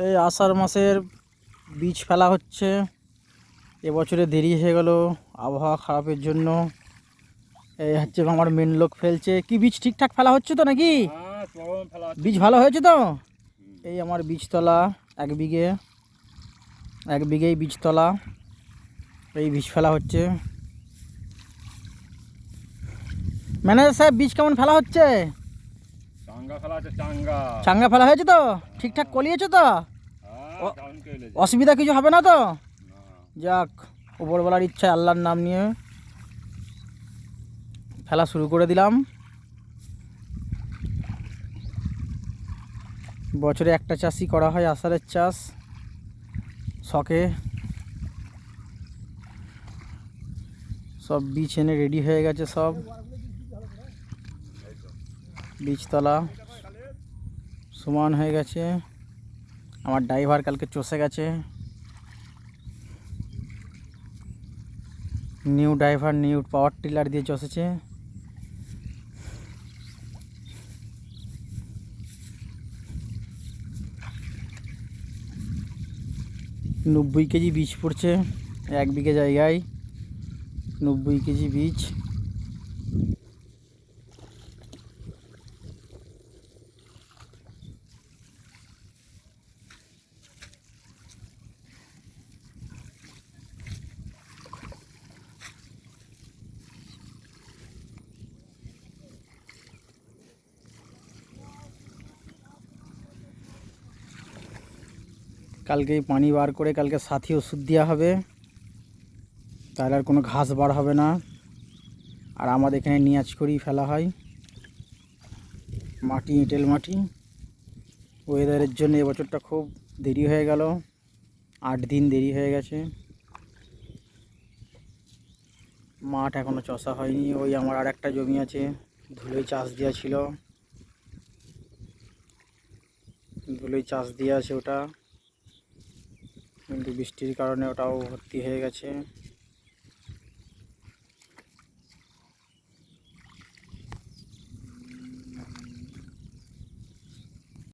এই আষাঢ় মাসের বীজ ফেলা হচ্ছে। এবছরে দেরি হয়ে গেল আবহাওয়া খারাপের জন্য। এই হচ্ছে আমার মেন লোক ফেলছে। কি বীজ ঠিকঠাক ফেলা হচ্ছে তো নাকি? বীজ ভালো হয়েছে তো? এই আমার বীজতলা 1 বিঘেই বীজতলা, এই বীজ ফেলা হচ্ছে। ম্যানেজার সাহেব, বীজ কেমন ফেলা হচ্ছে? চাঙ্গা ফেলা হয়েছে তো? ঠিকঠাক কলিয়েছে তো? অসুবিধা কিছু হবে না তো? যাক, উপরবেলার ইচ্ছায় আল্লাহর নাম নিয়ে ফেলা শুরু করে দিলাম। বছরে একটা চাষই করা হয়, আষাঢ়ের চাষ, শখে। সব বীজ এনে রেডি হয়ে গেছে, সব বীজতলা সমান হয়ে গেছে। আমার ড্রাইভার কালকে চষে গেছে, new driver new power tiller দিয়ে চষেছে। নব্বই কেজি বীজ পড়ছে 1 বিঘে জায়গায়, 90 কেজি বীজ। কালকেই পানি বার করে কালকে সাথী ওষুধ দেওয়া হবে, তাহলে আর কোনো ঘাস বার হবে না। আর আমাদের এখানে নিয়াজ করেই ফেলা হয়, মাটি এঁটেল মাটি। ওয়েদারের জন্য এবছরটা খুব দেরি হয়ে গেল, 8 দিন দেরি হয়ে গেছে। মাঠ এখনও চষা হয়নি। ওই আমার আর একটা জমি আছে, ধুলোই চাষ দেওয়া ছিল, ধুলোই চাষ দেওয়া আছে ওটা, কিন্তু বৃষ্টির কারণে ওটাও ভর্তি হয়ে গেছে।